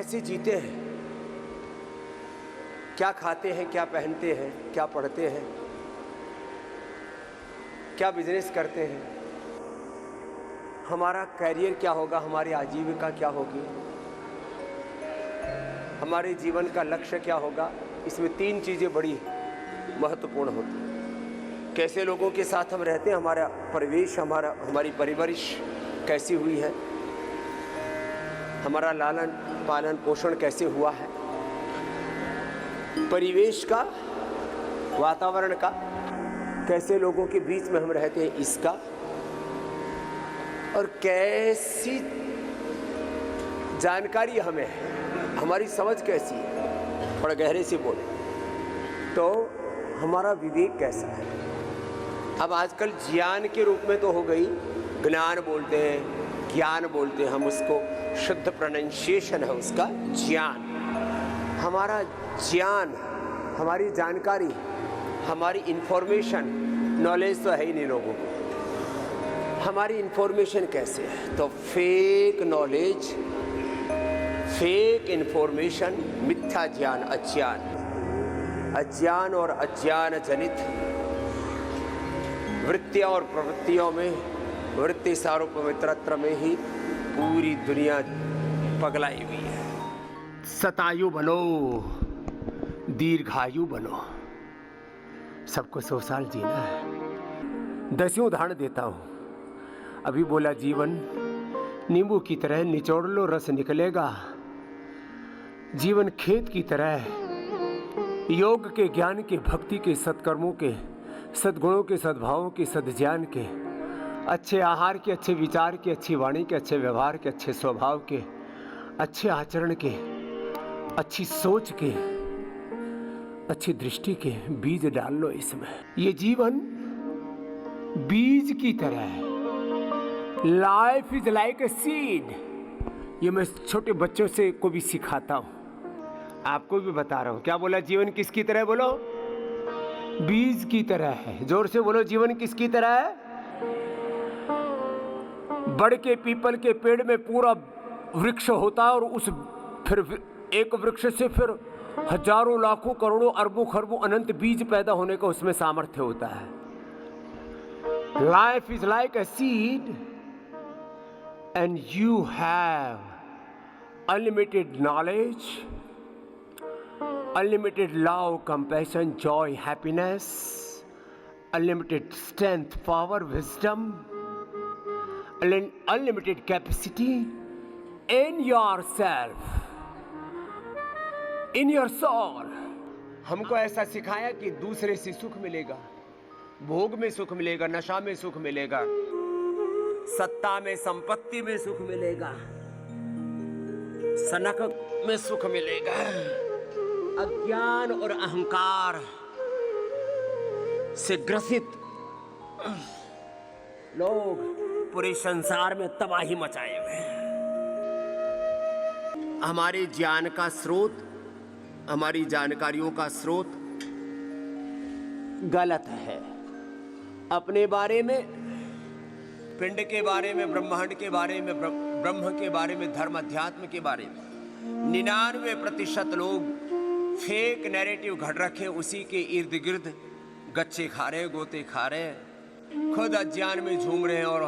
कैसे जीते हैं, क्या खाते हैं, क्या पहनते हैं, क्या पढ़ते हैं, क्या बिजनेस करते हैं, हमारा करियर क्या होगा, हमारी आजीविका क्या होगी, हमारे जीवन का लक्ष्य क्या होगा। इसमें 3 चीज़ें बड़ी महत्वपूर्ण होती हैं। कैसे लोगों के साथ हम रहते हैं, हमारा परिवेश, हमारी परवरिश कैसी हुई है, हमारा लालन पालन पोषण कैसे हुआ है, परिवेश का, वातावरण का, कैसे लोगों के बीच में हम रहते हैं इसका, और कैसी जानकारी हमें है, हमारी समझ कैसी है, थोड़ा गहरे से बोले तो हमारा विवेक कैसा है। अब आजकल ज्ञान के रूप में तो हो गई, ज्ञान बोलते हैं, ज्ञान बोलते हैं, हम उसको शुद्ध प्रोनाउंसिएशन है उसका ज्ञान। हमारा ज्ञान, हमारी जानकारी, हमारी इंफॉर्मेशन, नॉलेज तो है ही नहीं लोगों को। हमारी इंफॉर्मेशन कैसे है, तो फेक नॉलेज, फेक इंफॉर्मेशन, मिथ्या ज्ञान, अज्ञान और अज्ञान जनित वृत्तियों और प्रवृत्तियों में, वृत्ति सारूप पवित्रत्र में ही पूरी दुनिया पगलाई हुई है। शतायु बनो, दीर्घायु बनो, सबको 100 साल जीना है। 10 उदाहरण देता हूँ। अभी बोला जीवन नींबू की तरह निचोड़ लो रस निकलेगा, जीवन खेत की तरह योग के, ज्ञान के, भक्ति के, सत्कर्मों के, सद्गुणों के, सद्भावों के, सद्ज्ञान के, अच्छे आहार के, अच्छे विचार के, अच्छी वाणी के, अच्छे व्यवहार के, अच्छे स्वभाव के, अच्छे आचरण के, अच्छी सोच के, अच्छी दृष्टि के बीज डाल लो इसमें। ये जीवन बीज की तरह है। Life is like a seed. ये मैं छोटे बच्चों से को भी सिखाता हूँ, आपको भी बता रहा हूँ। क्या बोला? जीवन किसकी तरह? बोलो, बीज की तरह है। जोर से बोलो, जीवन किसकी तरह है? बड़ के पीपल के पेड़ में पूरा वृक्ष होता है, और उस फिर एक वृक्ष से फिर हजारों, लाखों, करोड़ों, अरबों, खरबों अनंत बीज पैदा होने का उसमें सामर्थ्य होता है। Life is like a seed and you have unlimited knowledge, unlimited love, compassion, joy, happiness, unlimited strength, power, wisdom, unlimited capacity in yourself, in your soul. हमको ऐसा सिखाया कि दूसरे से सुख मिलेगा, भोग में सुख मिलेगा, नशा में सुख मिलेगा, सत्ता में, संपत्ति में सुख मिलेगा, सनक में सुख मिलेगा। अज्ञान और अहंकार से ग्रसित लोग पूरे संसार में तबाही मचाए हुए हैं। हमारे ज्ञान का स्रोत, हमारी जानकारियों का स्रोत गलत है। अपने बारे में, पिंड के बारे में, ब्रह्मांड के बारे में, ब्रह्म के बारे में, धर्म अध्यात्म के बारे में 99% लोग फेक नैरेटिव घड़ रखे, उसी के इर्द गिर्द गच्चे खा रहे, गोते खा रहे, खुद अज्ञान में झूम रहे हैं और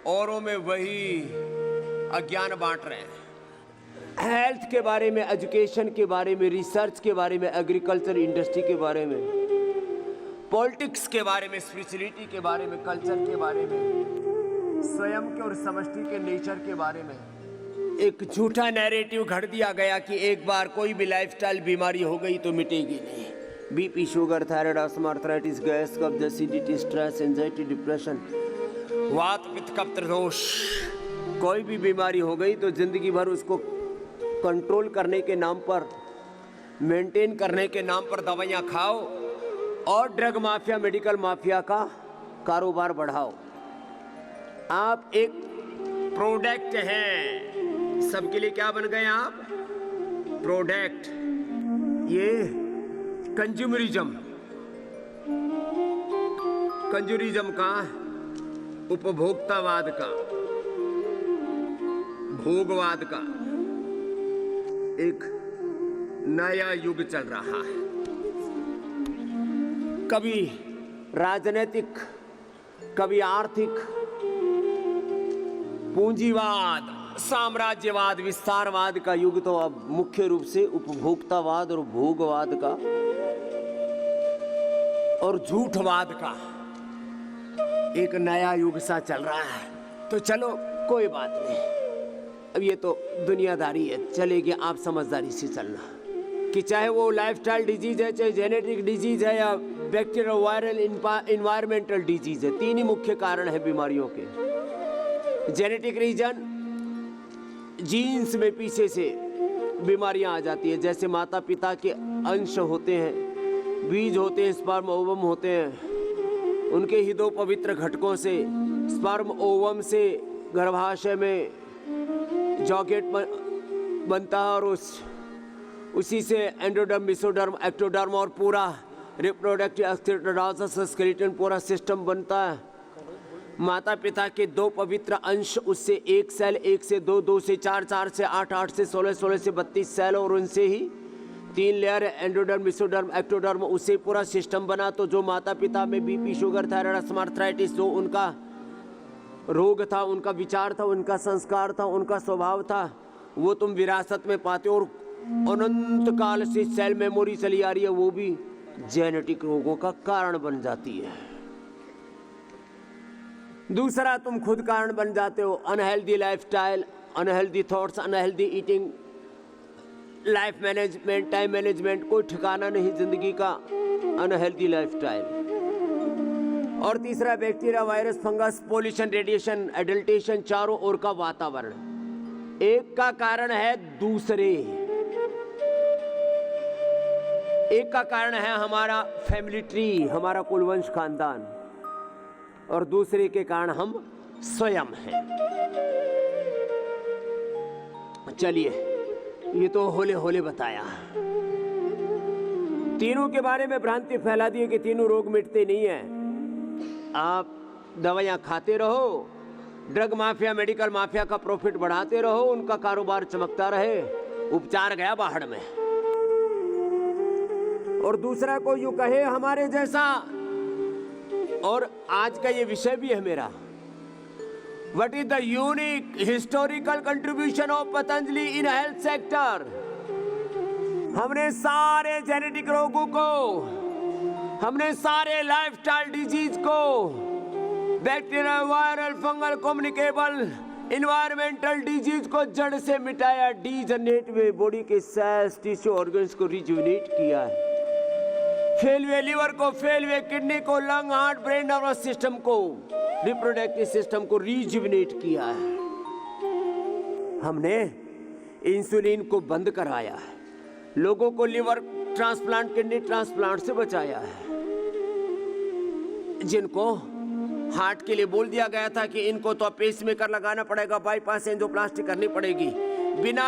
औरों में वही अज्ञान बांट रहे हैं। हेल्थ के बारे में, एजुकेशन के बारे में, रिसर्च के बारे में, एग्रीकल्चर इंडस्ट्री के बारे में, पॉलिटिक्स के बारे में, स्पिरिचुअलिटी के बारे में, कल्चर के बारे में, स्वयं के और समष्टि के नेचर के बारे में एक झूठा नैरेटिव घड़ दिया गया कि एक बार कोई भी लाइफस्टाइल बीमारी हो गई तो मिटेगी नहीं। BP, sugar, thyroid, asthma, arthritis, gas, कब्ज, एसिडिटी, स्ट्रेस, एंजाइटी, डिप्रेशन, वात, पित्त, कफ, दोष, कोई भी बीमारी हो गई तो जिंदगी भर उसको कंट्रोल करने के नाम पर, मेंटेन करने के नाम पर दवाइयाँ खाओ और ड्रग माफिया, मेडिकल माफिया का कारोबार बढ़ाओ। आप एक प्रोडक्ट हैं, सबके लिए क्या बन गए आप? प्रोडक्ट। ये कंज्यूमरिज्म का, उपभोक्तावाद का, भोगवाद का, एक नया युग चल रहा है। कभी राजनीतिक, कभी आर्थिक, पूंजीवाद, साम्राज्यवाद, विस्तारवाद का युग तो अब मुख्य रूप से उपभोक्तावाद और भोगवाद का और झूठवाद का एक नया युग सा चल रहा है। तो चलो कोई बात नहीं, अब ये तो दुनियादारी है, चलेगी, आप समझदारी से चलना कि चाहे वो लाइफस्टाइल डिजीज है, चाहे जेनेटिक डिजीज है या बैक्टीरियल वायरल इन्वायरमेंटल डिजीज है। तीन ही मुख्य कारण है बीमारियों के। जेनेटिक रीजन, जीन्स में पीछे से बीमारियां आ जाती है, जैसे माता पिता के अंश होते हैं, बीज होते हैं, स्पर्म ओवम होते हैं, उनके ही दो पवित्र घटकों से स्पर्म ओवम से गर्भाशय में जॉकेट बनता है और उसी से एंडोडर्म, मेसोडर्म, एक्टोडर्म और पूरा रिप्रोडक्टिव स्केलेटन पूरा सिस्टम बनता है। माता पिता के दो पवित्र अंश, उससे एक सेल, एक से दो, दो से चार, चार से आठ, आठ से 16, 16 से 32 सेल और उनसे ही 3 लेयर एंडोडर्म, मेसोडर्म, एक्टोडर्म, उससे पूरा सिस्टम बना। तो जो माता पिता में BP, sugar, thyroid, asthma, arthritis, जो उनका रोग था, उनका विचार था, उनका संस्कार था, उनका स्वभाव था, वो तुम विरासत में पाते हो और अनंत काल से सेल मेमोरी चली आ रही है, वो भी जेनेटिक रोगों का कारण बन जाती है। दूसरा, तुम खुद कारण बन जाते हो, unhealthy lifestyle, unhealthy thoughts, unhealthy eating, life management, time management, कोई ठिकाना नहीं जिंदगी का, अनहेल्दी लाइफस्टाइल। और तीसरा, bacteria, virus, fungus, pollution, radiation, adulteration, चारों ओर का वातावरण। एक का कारण है दूसरे, एक का कारण है हमारा फैमिली ट्री, हमारा कुलवंश, खानदान, और दूसरे के कारण हम स्वयं हैं। चलिए, ये तो होले होले बताया। तीनों के बारे में भ्रांति फैला दी है कि तीनों रोग मिटते नहीं हैं। आप दवाइयां खाते रहो, ड्रग माफिया, मेडिकल माफिया का प्रॉफिट बढ़ाते रहो, उनका कारोबार चमकता रहे, उपचार गया बाहर में। और दूसरा को यूं कहे हमारे जैसा, और आज का ये विषय भी है मेरा, what is the unique historical contribution of Patanjali in health sector. हमने सारे जेनेटिक रोगों को, हमने सारे लाइफस्टाइल डिजीज को, bacterial, viral, fungal, communicable, environmental disease को जड़ से मिटाया, डीजनरेट में बॉडी के सेल्स, टिश्यू, ऑर्गन्स को रिजुविनेट किया है। फेल हुए लिवर को, फेल हुए किडनी को, lung, heart, brain, nervous system को, रिप्रोडक्टिव सिस्टम को रिजुविनेट किया है। हमने इंसुलिन को बंद कराया है, लोगों को लिवर ट्रांसप्लांट, किडनी ट्रांसप्लांट से बचाया है। जिनको हार्ट के लिए बोल दिया गया था कि इनको तो पेसमेकर लगाना पड़ेगा, बाईपास एंजियोप्लास्टी करनी पड़ेगी, बिना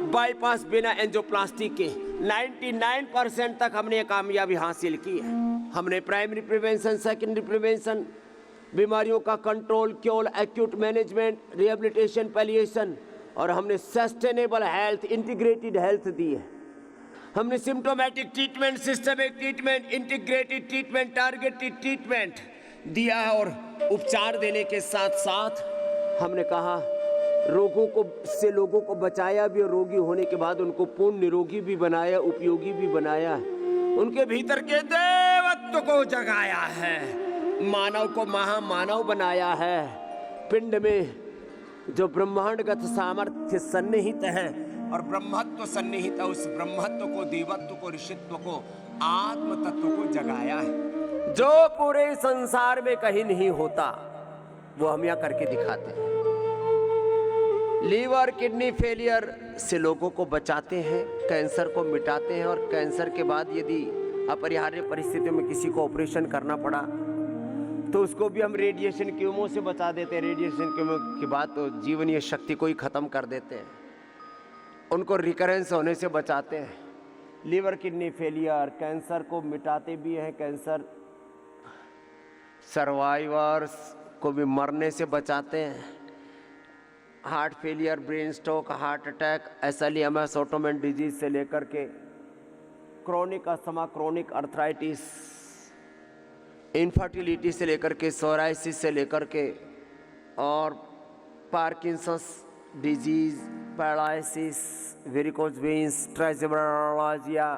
बाईपास, बिना एंजियोप्लास्टी के 99% तक हमने कामयाबी हासिल की है। हमने प्राइमरी प्रिवेंशन, सेकेंडरी प्रिवेंशन, बीमारियों का control, cure, acute management, rehabilitation, palliation, और हमने सस्टेनेबल हेल्थ, इंटीग्रेटेड हेल्थ दी है। हमने symptomatic treatment, systemic treatment, integrated treatment, targeted treatment दिया है। और उपचार देने के साथ साथ हमने कहा रोगों को से लोगों को बचाया भी, और रोगी होने के बाद उनको पूर्ण निरोगी भी बनाया, उपयोगी भी बनाया, उनके भीतर के देवत्व को जगाया है, मानव को महामानव बनाया है। पिंड में जो ब्रह्मांडगत सामर्थ्य सन्निहित है और ब्रह्मत्व सन्निहित है, उस ब्रह्मत्व को, देवत्व को, ऋषित्व को, आत्म तत्व को जगाया है, जो पूरे संसार में कहीं नहीं होता, वो हम यहाँ करके दिखाते हैं। लीवर, किडनी फेलियर से लोगों को बचाते हैं, कैंसर को मिटाते हैं, और कैंसर के बाद यदि अपरिहार्य परिस्थितियों में किसी को ऑपरेशन करना पड़ा तो उसको भी हम रेडिएशन कीमो से बचा देते हैं। रेडिएशन कीमो के बाद तो जीवनीय शक्ति को ही खत्म कर देते हैं, उनको रिकरेंस होने से बचाते हैं। लीवर, किडनी फेलियर, कैंसर को मिटाते भी हैं, कैंसर सर्वाइवर्स को भी मरने से बचाते हैं। Heart failure, brain stroke, heart attack, SLE MS, autoimmune disease से लेकर के chronic asthma, chronic arthritis, infertility से लेकर के सोराइसिस से लेकर के और Parkinson's disease, paralysis, varicose veins, ट्राइजेब्रालजिया,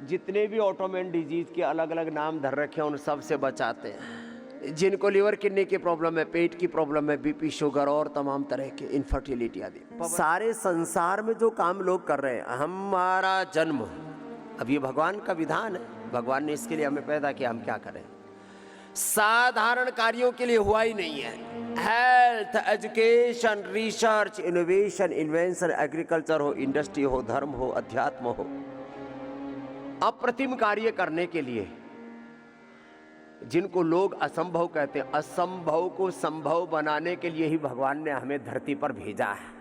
जितने भी ऑटोइम्यून डिजीज के अलग अलग नाम धर रखे हैं उन सब से बचाते हैं। जिनको लिवर किडनी की प्रॉब्लम है, पेट की प्रॉब्लम है, बीपी, शुगर और तमाम तरह के इनफर्टिलिटी आदि, सारे संसार में जो काम लोग कर रहे हैं, हमारा जन्म अब ये भगवान का विधान है, भगवान ने इसके लिए हमें पैदा किया, हम क्या करें? साधारण कार्यों के लिए हुआ ही नहीं है। Health, education, research, innovation, invention, agriculture हो, इंडस्ट्री हो, धर्म हो, अध्यात्म हो, अप्रतिम कार्य करने के लिए, जिनको लोग असंभव कहते हैं, असंभव को संभव बनाने के लिए ही भगवान ने हमें धरती पर भेजा है।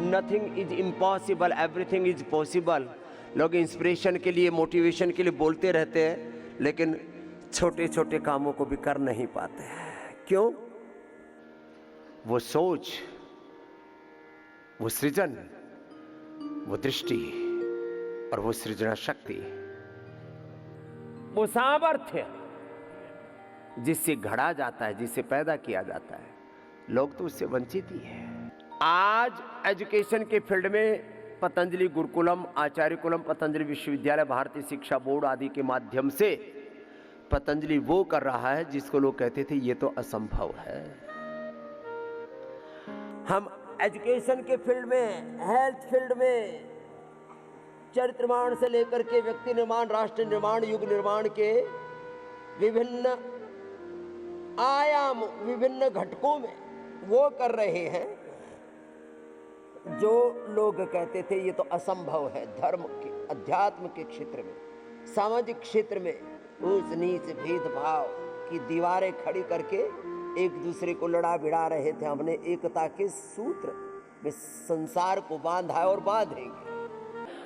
Nothing is impossible, everything is possible. लोग इंस्पिरेशन के लिए, मोटिवेशन के लिए बोलते रहते हैं, लेकिन छोटे छोटे कामों को भी कर नहीं पाते हैं। क्यों? वो सोच, वो सृजन, वो दृष्टि और वो सृजना शक्ति, वो सामर्थ्य जिससे घड़ा जाता है, जिससे पैदा किया जाता है, लोग तो उससे वंचित ही है। आज एजुकेशन के फील्ड में पतंजलि गुरुकुलम, आचार्य कुलम, पतंजलि विश्वविद्यालय, भारतीय शिक्षा बोर्ड आदि के माध्यम से पतंजलि वो कर रहा है जिसको लोग कहते थे ये तो असंभव है। हम एजुकेशन के फील्ड में, हेल्थ फील्ड में, चरित्र निर्माण से लेकर के व्यक्ति निर्माण, राष्ट्र निर्माण, युग निर्माण के विभिन्न आयाम, विभिन्न घटकों में वो कर रहे हैं जो लोग कहते थे ये तो असंभव है। धर्म के, अध्यात्म के क्षेत्र में, सामाजिक क्षेत्र में ऊंच नीच भेदभाव की दीवारें खड़ी करके एक दूसरे को लड़ा भिड़ा रहे थे। हमने एकता के सूत्र में संसार को बांधा और बांधेंगे।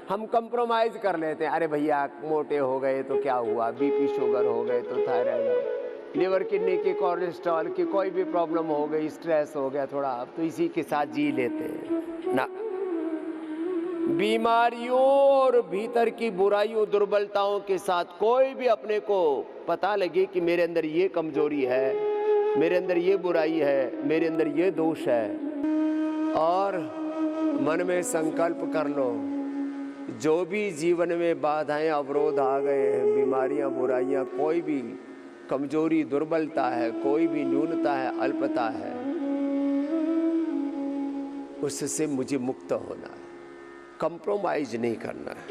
हम कंप्रोमाइज कर लेते हैं, अरे भैया मोटे हो गए तो क्या हुआ, बीपी शुगर हो गए तो थायराइड, लिवर किडनी की, कोलेस्ट्रॉल की, कोई भी प्रॉब्लम हो गई, स्ट्रेस हो गया थोड़ा, अब तो इसी के साथ जी लेते हैं ना। बीमारियों और भीतर की बुराइयों, दुर्बलताओं के साथ कोई भी अपने को पता लगे कि मेरे अंदर ये कमजोरी है, मेरे अंदर ये बुराई है, मेरे अंदर ये दोष है, और मन में संकल्प कर लो, जो भी जीवन में बाधाएं, अवरोध आ गए हैं, बीमारियां, बुराइयां, कोई भी कमजोरी, दुर्बलता है, कोई भी न्यूनता है, अल्पता है, उससे मुझे मुक्त होना है, कंप्रोमाइज नहीं करना है।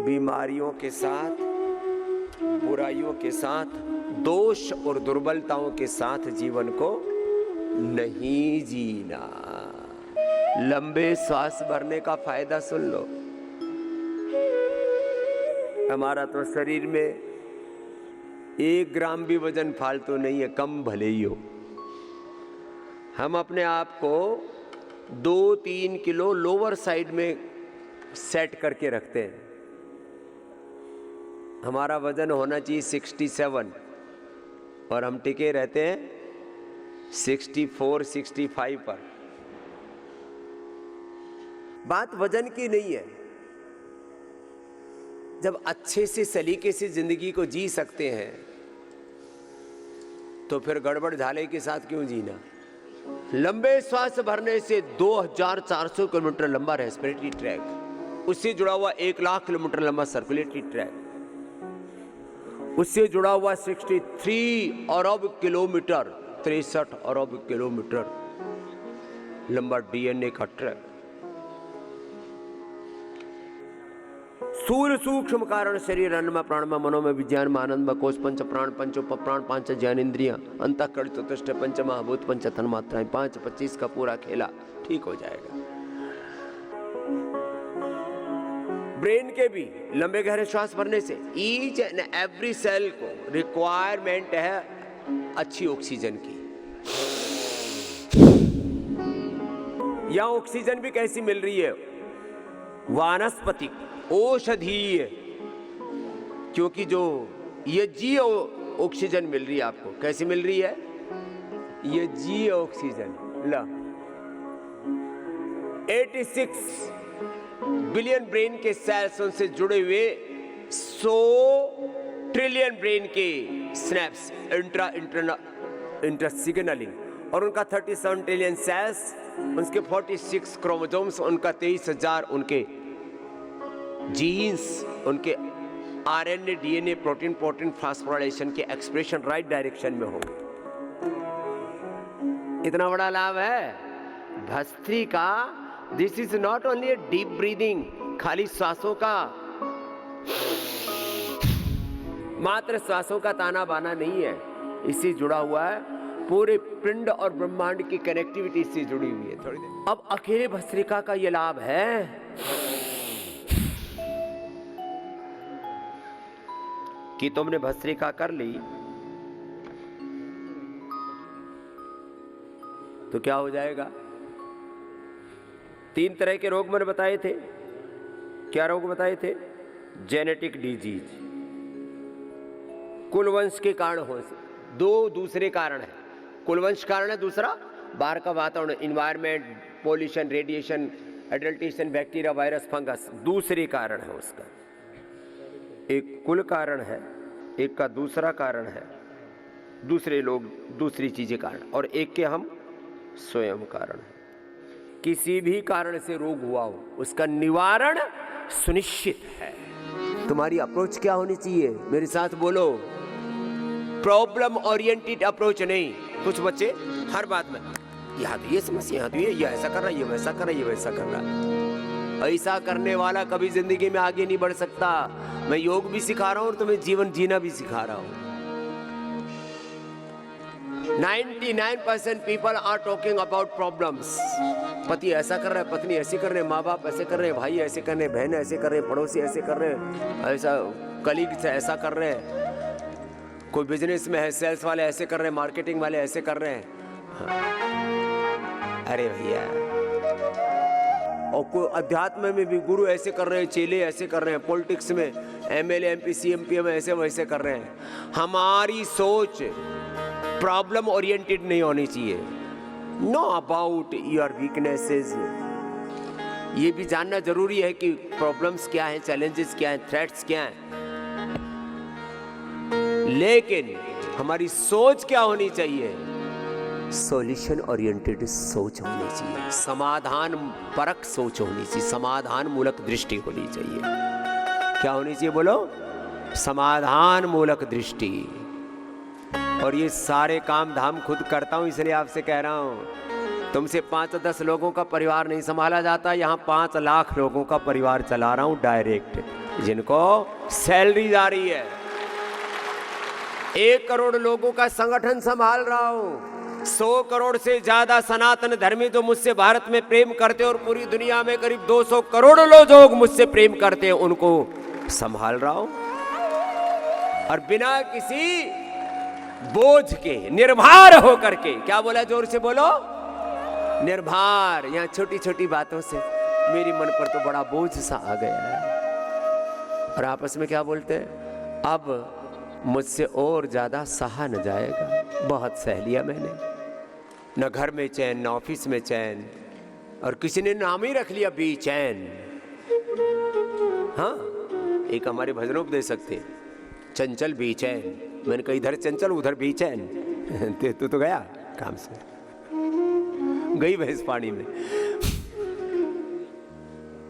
बीमारियों के साथ, बुराइयों के साथ, दोष और दुर्बलताओं के साथ जीवन को नहीं जीना। लंबे श्वास भरने का फायदा सुन लो। हमारा तो शरीर में 1 ग्राम भी वजन फालतू नहीं है, कम भले ही हो। हम अपने आप को 2-3 किलो लोअर साइड में सेट करके रखते हैं। हमारा वजन होना चाहिए 67 और हम टिके रहते हैं 64-65 पर। बात वजन की नहीं है। जब अच्छे से सलीके से जिंदगी को जी सकते हैं तो फिर गड़बड़ झाले के साथ क्यों जीना। लंबे श्वास भरने से 2400 किलोमीटर लंबा रेस्पिरेटरी ट्रैक, उससे जुड़ा हुआ 1 लाख किलोमीटर लंबा सर्कुलेटरी ट्रैक, उससे जुड़ा हुआ 63 अरब किलोमीटर, 63 अरब किलोमीटर लंबा डीएनए का ट्रैक। सूर्य सूक्ष्म कारण शरीर, अन्नमय प्राणमय मनोमय विज्ञान में आनंद में कोश, पंच प्राण, पंचोपप्राण, 5 ज्ञानेंद्रियां, अंतःकरण, चतुष्ट, पंच महाभूत, 5 तन्मात्राएं, 5-25 का पूरा खेला ठीक हो जाएगा। ब्रेन के भी लंबे गहरे श्वास भरने से ईच एंड एवरी सेल को रिक्वायरमेंट है अच्छी ऑक्सीजन की। यहां ऑक्सीजन भी कैसी मिल रही है? वानस्पतिक, औषधीय, क्योंकि जो ये जी ऑक्सीजन मिल रही है आपको, कैसी मिल रही है? ये जी ऑक्सीजन ला 86 बिलियन ब्रेन के सेल्स उनसे जुड़े हुए 100 ट्रिलियन ब्रेन के स्नैप्स इंट्रा सिग्नलिंग और उनका 37 ट्रिलियन सेल्स, उसके 46 क्रोमोसोम्स, उनका 23,000 उनके जीन्स, उनके आरएनए, डीएनए, प्रोटीन फास्फोराइलेशन के एक्सप्रेशन राइट डायरेक्शन में हो। इतना बड़ा लाभ है bhastrika. This is not only deep breathing, खाली श्वासों का, मात्र श्वासों का ताना बाना नहीं है, इससे जुड़ा हुआ है पूरे पिंड और ब्रह्मांड की कनेक्टिविटी इससे जुड़ी हुई है। थोड़ी देर अब अकेले भस्त्रिका का ये लाभ है कि तुमने भस्त्रिका कर ली तो क्या हो जाएगा। 3 तरह के रोग मैंने बताए थे। क्या रोग बताए थे? जेनेटिक डिजीज, कुलवंश के कारण हो, 2 दूसरे कारण है। कुलवंश कारण है, दूसरा बाहर का वातावरण, environment, pollution, radiation, adulteration, bacteria, virus, fungus, दूसरे कारण है उसका। एक कुल कारण है, एक का दूसरा कारण है, दूसरे लोग, दूसरी चीजें कारण, और एक के हम स्वयं कारण है। किसी भी कारण से रोग हुआ हो उसका निवारण सुनिश्चित है। तुम्हारी अप्रोच क्या होनी चाहिए? मेरे साथ बोलो, प्रॉब्लम ओरिएंटेड अप्रोच नहीं। कुछ बच्चे हर बात में यहाँ तो ये समस्या, यहाँ तो ये ऐसा कर रहा है, ये वैसा कर रहा है, ये वैसा कर रहा है। ऐसा करने वाला कभी जिंदगी में आगे नहीं बढ़ सकता। मैं योग भी सिखा रहा हूँ और तुम्हें जीवन जीना भी सिखा रहा हूँ। 99% people are talking about problems. पति ऐसा कर रहा है, पत्नी ऐसे कर रहे हैं, माँ बाप ऐसे कर रहे हैं, भाई ऐसे कर रहे हैं, बहन ऐसे कर रहे हैं, पड़ोसी ऐसे कर रहे हैं, ऐसा कलीग ऐसा कर रहे हैं, कोई बिजनेस में है, सेल्स वाले ऐसे कर रहे हैं, मार्केटिंग वाले ऐसे कर रहे हैं। हाँ। अरे भैया, और कोई अध्यात्म में भी गुरु ऐसे कर रहे हैं, चेले ऐसे कर रहे हैं, पॉलिटिक्स में एमएलए, एमपी, सीएम, पीएम ऐसे वैसे कर रहे हैं। हमारी सोच प्रॉब्लम ओरिएंटेड नहीं होनी चाहिए। नो अबाउट योर वीकनेसेस, ये भी जानना जरूरी है कि प्रॉब्लम्स क्या हैं, चैलेंजेस क्या हैं, थ्रेट्स क्या हैं, लेकिन हमारी सोच क्या होनी चाहिए? सॉल्यूशन ओरिएंटेड सोच होनी चाहिए, समाधान परक सोच होनी चाहिए, समाधान मूलक दृष्टि होनी चाहिए। क्या होनी चाहिए बोलो? समाधान मूलक दृष्टि। और ये सारे काम धाम खुद करता हूं, इसलिए आपसे कह रहा हूं, तुमसे 5-10 लोगों का परिवार नहीं संभाला जाता, यहाँ 5 लाख लोगों का परिवार चला रहा हूं डायरेक्ट, जिनको सैलरी जा रही है। 1 करोड़ लोगों का संगठन संभाल रहा हूं। 100 करोड़ से ज्यादा सनातन धर्मी जो मुझसे भारत में प्रेम करते हैं और पूरी दुनिया में करीब 200 करोड़ लोग मुझसे प्रेम करते हैं, उनको संभाल रहा हूं। और बिना किसी बोझ के, निर्भर होकर के, क्या बोला, जोर से बोलो, निर्भर। यहाँ छोटी छोटी बातों से मेरी मन पर तो बड़ा बोझ सा आ गया है। और आपस में क्या बोलते हैं? अब मुझसे और ज्यादा सहा न जाएगा। बहुत सह लिया मैंने, न घर में चैन, न ऑफिस में चैन, और किसी ने नाम ही रख लिया बेचैन। हाँ, एक हमारे भजनों को दे सकते, चंचल बेचैन। मैंने कहा इधर चंचल उधर बेचैन। तू तो गया काम से, गई भैंस पानी में।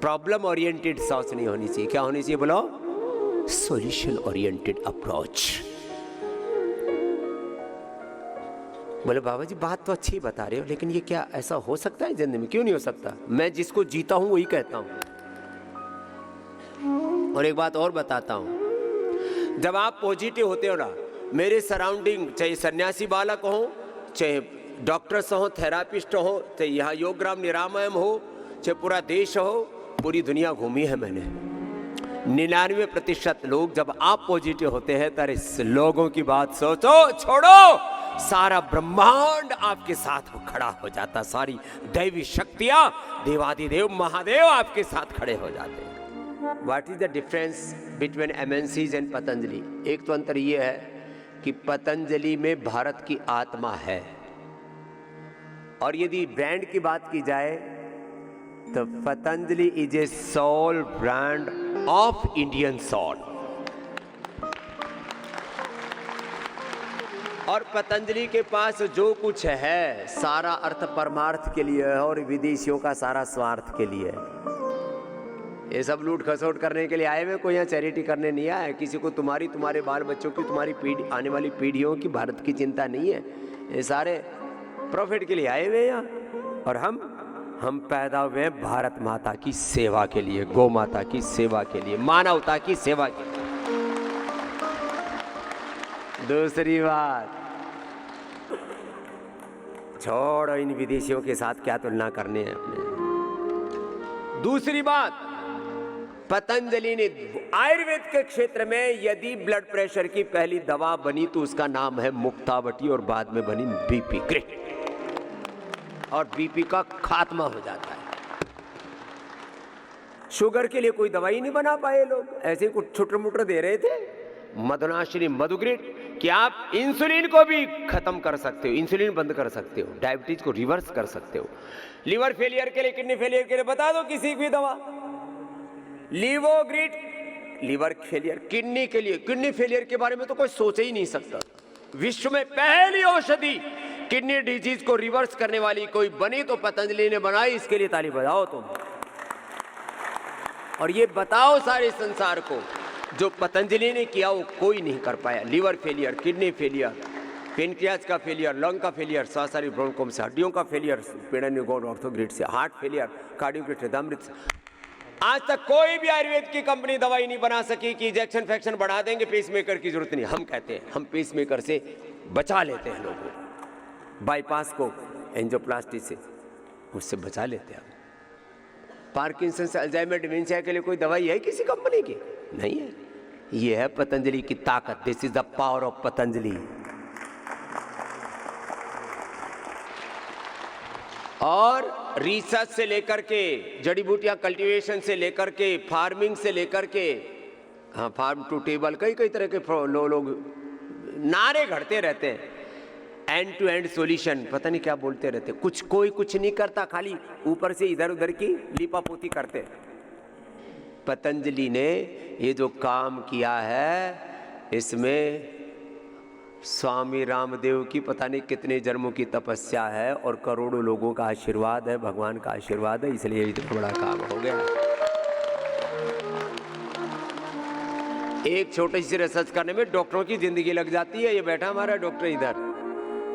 प्रॉब्लम ओरिएंटेड सोच नहीं होनी चाहिए। क्या होनी चाहिए बोलो? Solution oriented approach. बोले बाबा जी बात तो अच्छी बता रहे हो, लेकिन ये क्या ऐसा हो सकता है जिंदगी में? क्यों नहीं हो सकता? मैं जिसको जीता हूं वही कहता हूं। और एक बात और बताता हूं, जब आप पॉजिटिव होते हो ना, मेरे सराउंडिंग, चाहे सन्यासी बालक हो, चाहे डॉक्टर्स हो, थेरापिस्ट हो, चाहे यहाँ योगग्राम निरामयम हो, चाहे पूरा देश हो, पूरी दुनिया घूमी है मैंने। 99% लोग जब आप पॉजिटिव होते हैं तो इस लोगों की बात सोचो, छोड़ो, सारा ब्रह्मांड आपके साथ खड़ा हो जाता, सारी दैवी शक्तियां, देवादिदेव महादेव आपके साथ खड़े हो जाते हैं। What is the difference between MNCs and Patanjali? एक तो अंतर ये है कि पतंजलि में भारत की आत्मा है, और यदि ब्रांड की बात की जाए तो Patanjali is a soul brand of Indian soul. और पतंजलि के पास जो कुछ है सारा अर्थ परमार्थ के लिए है और विदेशियों का सारा स्वार्थ के लिए है। ये सब लूट खसोट करने के लिए आए हुए, कोई यहाँ चैरिटी करने नहीं आया। किसी को तुम्हारे बाल बच्चों की, तुम्हारी आने वाली पीढ़ियों की भारत की चिंता नहीं है। ये सारे प्रॉफिट के लिए आए हुए यहाँ। और हम पैदा हुए हैं भारत माता की सेवा के लिए, गौ माता की सेवा के लिए, मानवता की सेवा के लिए। दूसरी बात, छोड़ो इन विदेशियों के साथ क्या तुलना करने हैं अपने। दूसरी बात, पतंजलि ने आयुर्वेद के क्षेत्र में यदि ब्लड प्रेशर की पहली दवा बनी तो उसका नाम है मुक्तावटी और बाद में बनी बीपी ग्रेट, और बीपी का खात्मा हो जाता है। शुगर के लिए कोई दवाई नहीं बना पाए लोग, ऐसे कुछ छुटर मुटर दे रहे थे मदनाश्री मधुग्रेट कि आप इंसुलिन को भी खत्म कर सकते हो, इंसुलिन बंद कर सकते हो, डायबिटीज को रिवर्स कर सकते हो, लिवर फेलियर के लिए, किडनी फेलियर के लिए बता दो किसी भी दवा। लिवोग्रिड लिवर फेलियर, किडनी के लिए, किडनी फेलियर के बारे में तो कोई सोच ही नहीं सकता। विश्व में पहली औषधि किडनी डिजीज को रिवर्स करने वाली कोई बनी तो पतंजलि ने बनाई, इसके लिए ताली बजाओ तुम। और ये बताओ सारे संसार को, जो पतंजलि ने किया वो कोई नहीं कर पाया। Liver failure, kidney failure, pancreas का फेलियर, लंग का फेलियर, सासारी ब्रोंकोम से, हड्डियों का फेलियर पेडानिगोड ऑर्थोग्रिड से, हार्ट फेलियर कार्डियोग्रिड हृदयामृत से, आज तक कोई भी आयुर्वेद की कंपनी दवाई नहीं बना सकी कि इंजेक्शन फैक्शन बढ़ा देंगे, पेसमेकर की जरूरत नहीं। हम कहते हैं हम पेसमेकर से बचा लेते हैं लोगों को, बाईपास को एंजियोप्लास्टी से उससे बचा लेते हैं। पार्किंसन से, अल्जाइमर, डिमेंशिया के लिए कोई दवाई है किसी कंपनी की? नहीं है। ये है पतंजलि की ताकत। This is the power of Patanjali. और रिसर्च से लेकर के, जड़ी बूटियां कल्टीवेशन से लेकर के, फार्मिंग से लेकर के, हाँ फार्म टू टेबल, कई तरह के लोग नारे घड़ते रहते हैं। एंड टू एंड सॉल्यूशन, पता नहीं क्या बोलते रहते, कोई कुछ नहीं करता, खाली ऊपर से इधर उधर की लीपापोती करते। पतंजलि ने ये जो काम किया है, इसमें स्वामी रामदेव की पता नहीं कितने जन्मों की तपस्या है और करोड़ों लोगों का आशीर्वाद है, भगवान का आशीर्वाद है, इसलिए इतना बड़ा काम हो गया। एक छोटी सी रिसर्च करने में डॉक्टरों की जिंदगी लग जाती है। ये बैठा हमारा डॉक्टर इधर,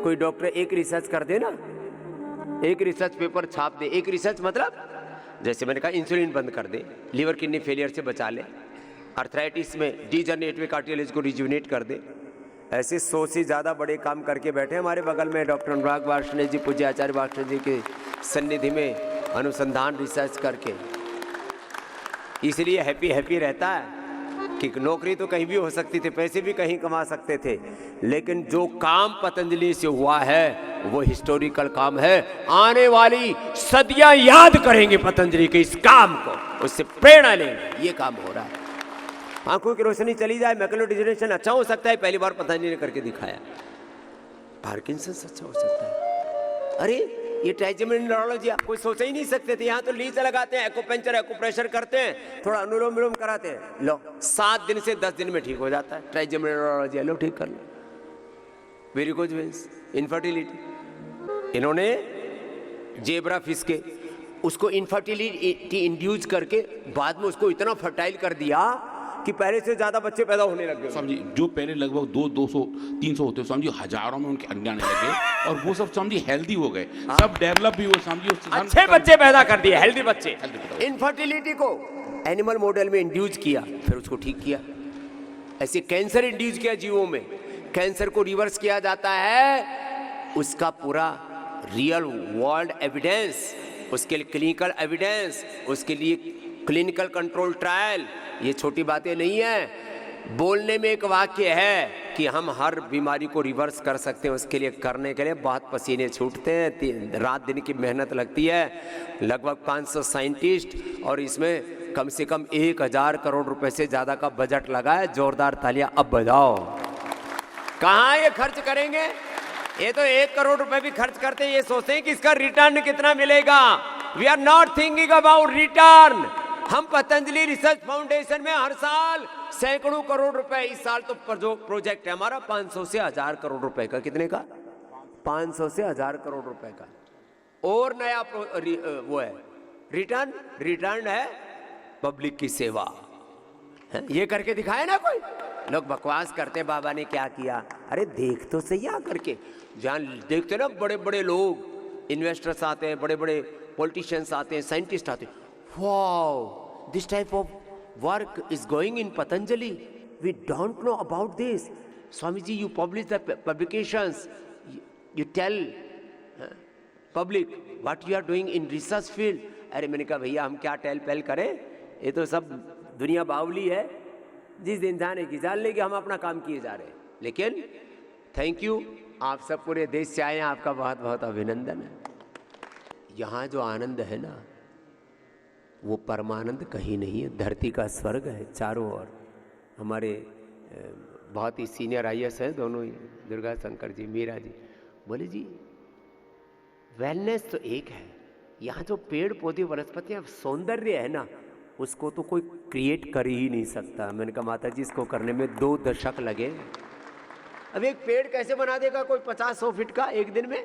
कोई डॉक्टर एक रिसर्च कर दे ना, एक रिसर्च पेपर छाप दे, एक रिसर्च मतलब जैसे मैंने कहा इंसुलिन बंद कर दे, लिवर किडनी फेलियर से बचा ले, अर्थराइटिस में डीजनरेटिव कार्डियोलॉजी को रिजुविनेट कर दे। ऐसे 100 से ज़्यादा बड़े काम करके बैठे हमारे बगल में डॉक्टर अनुराग वार्ष्णेय जी, पूज्य आचार्य वार्ष्णेय जी के सन्निधि में अनुसंधान रिसर्च करके। इसलिए हैप्पी रहता है कि नौकरी तो कहीं भी हो सकती थी, पैसे भी कहीं कमा सकते थे, लेकिन जो काम पतंजलि से हुआ है वो हिस्टोरिकल काम है। आने वाली सदियां याद करेंगे पतंजलि के इस काम को, उससे प्रेरणा लेंगे। ये काम हो रहा है। आंखों की रोशनी चली जाए, मैकुलर डिजनरेशन अच्छा हो सकता है, पहली बार पतंजलि ने करके दिखाया। पार्किंसंस अच्छा हो सकता है। अरे ये ट्राइजेमिनल न्यूरोलॉजी आप कोई सोच ही नहीं सकते थे। यहाँ तो लीज लगाते हैं, एक्यूपंक्चर एक्यूप्रेशर करते हैं, थोड़ा अनुलोम विलोम कराते हैं, लो 7 दिन से 10 दिन में ठीक हो जाता है। ट्राइजेमिनल न्यूरोलॉजी, लो ठीक कर लो। वेरिकोज वेन्स, इनफर्टिलिटी, इन्होंने जेब्रा फिश के उसको इनफर्टिलिटी इंड्यूस करके बाद में उसको इतना फर्टाइल कर दिया कि पहले से ज्यादा बच्चे पैदा होने लगे। समझी, जो पहले लगभग 200-300 होते समझी, हजारों में उनके अंडे आने लगे और वो सब समझी हेल्दी हो गए, सब डेवलप भी हुए, समझी अच्छे बच्चे पैदा कर दिए, हेल्दी बच्चे। इनफर्टिलिटी को एनिमल मॉडल में इंड्यूस किया, फिर उसको ठीक किया। ऐसे कैंसर इंड्यूस किया जीवों में, कैंसर को रिवर्स किया जाता है। उसका पूरा रियल वर्ल्ड एविडेंस, उसके लिए क्लिनिकल एविडेंस, उसके लिए क्लिनिकल कंट्रोल ट्रायल, ये छोटी बातें नहीं है। बोलने में एक वाक्य है कि हम हर बीमारी को रिवर्स कर सकते हैं, उसके लिए करने के लिए बहुत पसीने छूटते हैं, रात दिन की मेहनत लगती है। लगभग 500 साइंटिस्ट और इसमें कम से कम 1000 करोड़ रुपए से ज़्यादा का बजट लगा है। जोरदार तालियां अब बजाओ। कहाँ ये खर्च करेंगे? ये तो 1 करोड़ रुपए भी खर्च करते हैं, ये सोचते हैं कि इसका रिटर्न कितना मिलेगा। We are not thinking about return. हम पतंजलि रिसर्च फाउंडेशन में हर साल सैकड़ों करोड़ रुपए, इस साल तो जो प्रोजेक्ट है हमारा 500 से 1000 करोड़ रुपए का, कितने का? 500 से 1000 करोड़ रुपए का। और नया वो है रिटर्न है पब्लिक की सेवा है? ये करके दिखाए ना कोई। लोग बकवास करते बाबा ने क्या किया, अरे देख तो सही आ करके। जहाँ देखते ना बड़े बड़े लोग, इन्वेस्टर्स आते हैं, बड़े बड़े पॉलिटिशियंस आते हैं, साइंटिस्ट आते हैं, wow this type of work is going in Patanjali, we don't know about this. Swami ji you publish the publications, you tell public what you are doing in research field. अरे मैंने कहा भैया हम क्या टेल पेल करें, ये तो सब दुनिया बावली है, जिस दिन जाने की जान लेगी, हम अपना काम किए जा रहे हैं। लेकिन थैंक यू, आप सब पूरे देश से आए हैं, आपका बहुत बहुत अभिनंदन है। यहाँ जो आनंद है ना, वो परमानंद कहीं नहीं है, धरती का स्वर्ग है चारों ओर। हमारे बहुत ही सीनियर IAS हैं दोनों ही, दुर्गा शंकर जी, मीरा जी, बोले जी वेलनेस तो एक है, यहाँ जो पेड़ पौधे वनस्पतियाँ सौंदर्य है ना, उसको तो कोई क्रिएट कर ही नहीं सकता। मैंने कहा माता जी इसको करने में 2 दशक लगे। अब एक पेड़ कैसे बना देगा कोई 50-100 फीट का एक दिन में?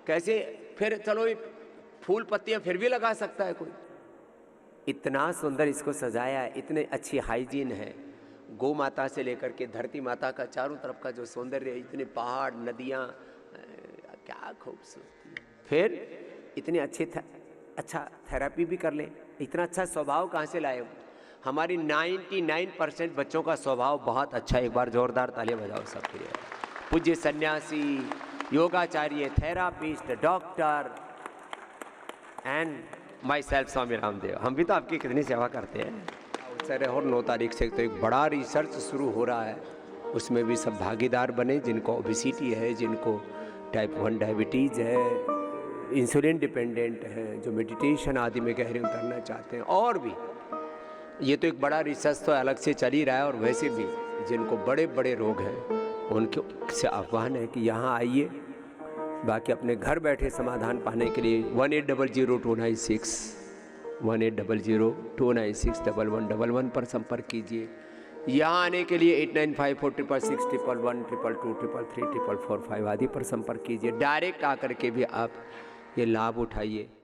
कैसे? फिर चलो फूल पत्तियां फिर भी लगा सकता है कोई। इतना सुंदर इसको सजाया है, इतने अच्छी हाइजीन है, गौ माता से लेकर के धरती माता का चारों तरफ का जो सौंदर्य है, इतने पहाड़, नदियाँ, क्या खूबसूरती। फिर इतनी अच्छा थेरेपी भी कर लें, इतना अच्छा स्वभाव कहाँ से लाए हो? हमारी 99% बच्चों का स्वभाव बहुत अच्छा है। एक बार जोरदार तालियां बजाओ सबके लिए। पूज्य सन्यासी, योगाचार्य, therapist, doctor and myself Swami Ramdev, हम भी तो आपकी कितनी सेवा करते हैं। सर और 9 तारीख से तो एक बड़ा रिसर्च शुरू हो रहा है, उसमें भी सब भागीदार बने, जिनको ओबेसिटी है, जिनको टाइप 1 डायबिटीज़ है, इंसुलिन डिपेंडेंट हैं, जो मेडिटेशन आदि में गहरे उतरना चाहते हैं, और भी। ये तो एक बड़ा रिसर्च तो अलग से चल ही रहा है। और वैसे भी जिनको बड़े बड़े रोग हैं उनके से आह्वान है कि यहाँ आइए, बाकी अपने घर बैठे समाधान पाने के लिए 1800-296 1800-296-1111 पर संपर्क कीजिए। यहाँ आने के लिए 895466112222333445 आदि पर संपर्क कीजिए। डायरेक्ट आकर के भी आप ये लाभ उठाइए।